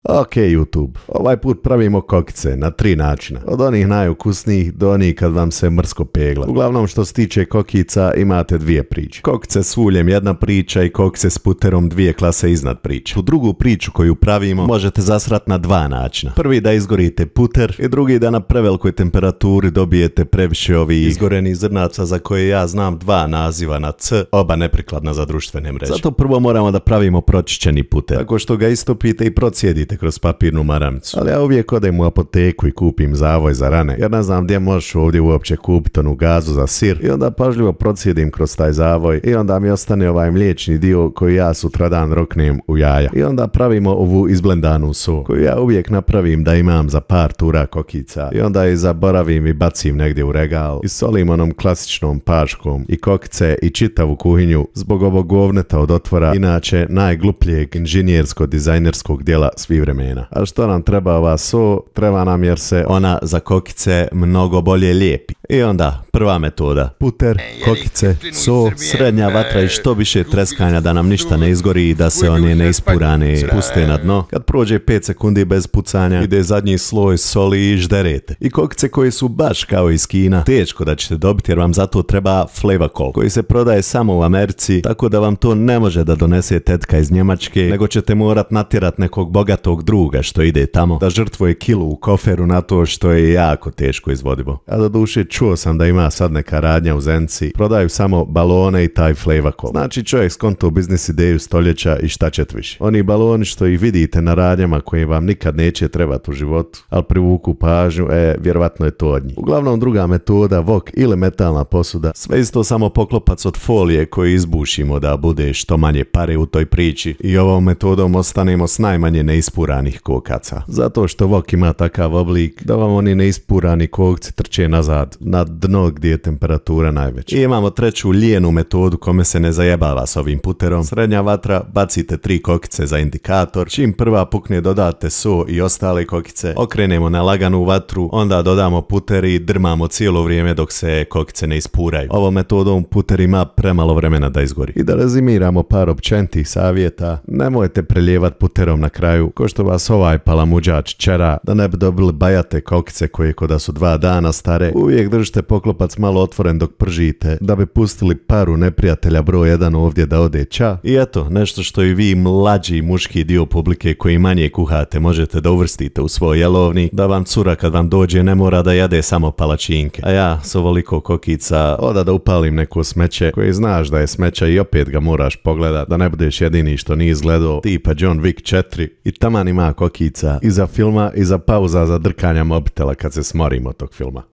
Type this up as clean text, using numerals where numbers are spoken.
Ok YouTube, ovaj put pravimo kokice na 3 načina, od onih najukusnijih do onih kad vam se mrsko pegla. Uglavnom što se tiče kokica imate dvije priče. Kokice s uljem jedna priča i kokice s puterom dvije klase iznad priče. Tu drugu priču koju pravimo možete zasrat na 2 načina. Prvi da izgorite puter i drugi da na prevelikoj temperaturi dobijete previše ovih izgorenih zrnaca za koje ja znam 2 naziva na C, oba neprikladna za društvene mreže. Zato prvo moramo da pravimo pročišćeni puter, tako što ga istopite i procijedite kroz papirnu maramicu. Ali ja uvijek odem u apoteku i kupim zavoj za rane, jer ne znam gdje možeš ovdje uopće kupiti onu gazu za sir, i onda pažljivo procijedim kroz taj zavoj i onda mi ostane ovaj mliječni dio koji ja sutradan roknem u jaja. I onda pravimo ovu izblendanu so, koju ja uvijek napravim da imam za par tura kokica i onda je zaboravim i bacim negdje u regal i solim onom klasičnom paškom i kokice i čitavu kuhinju zbog ovog govneta od otvora, inače najglupljeg inženjersko-dizajnerskog dijela svih vremena. A što nam treba ova so? Treba nam jer se ona za kokice mnogo bolje lijepi. I onda prva metoda: puter, kokice, so, srednja vatra i što više treskanja da nam ništa ne izgori i da se one neispurane spuste na dno. Kad prođe 5 sekundi bez pucanja ide zadnji sloj soli i žderete. I kokice koji su baš kao iz Kina teško da ćete dobiti jer vam zato treba Flavacol koji se prodaje samo u Americi, tako da vam to ne može da donese tetka iz Njemačke, nego ćete morat natjerat nekog bogatog druga što ide tamo da žrtvuje kilu u koferu na to što je jako teško izvodivo. A doduše čuo sam da ima sad neka radnja u Zenci, prodaju samo balone i taj Flavacol. Znači čovjek skonto biznis ideju stoljeća i šta ćete više. Oni baloni što ih vidite na radnjama koje vam nikad neće trebati u životu, ali privuku pažnju, vjerovatno je to od njih. Uglavnom druga metoda, wok ili metalna posuda, sve isto samo poklopac od folije koji izbušimo da bude što manje pare u toj priči i ovom metodom ostanemo s najmanje neispuranih kokaca. Zato što wok ima takav oblik da vam oni neispurani kokci trče nazad na dno gdje je temperatura najveća. I imamo treću lijenu metodu kome se ne zajebava s ovim puterom. Srednja vatra, bacite 3 kokice za indikator, čim prva pukne dodate so i ostale kokice, okrenemo na laganu vatru, onda dodamo puter i drmamo cijelo vrijeme dok se kokice ne ispuraju. Ovom metodom puter ima premalo vremena da izgori. I da rezimiramo par općenitih savjeta: nemojte preljevat puterom na kraju, ko što vas ovaj palamuđač čera, da ne bi dobili bajate kokice koje ko da su 2 dana stare. Uvijek držite poklopac malo otvoren dok pržite, da bi pustili paru neprijatelja broj 1 ovdje da ode ča. I eto, nešto što i vi mlađi muški dio publike koji manje kuhate možete da uvrstite u svoj jelovnik, da vam cura kad vam dođe ne mora da jede samo palačinke. A ja s ovoliko kokica oda da upalim neko smeće koje znaš da je smeća i opet ga moraš pogledat, da ne budeš jedini što nije izgledao, tipa John Wick 4, i taman ima kokica i za filma i za pauza za drkanja mobitela kad se smorimo tog filma.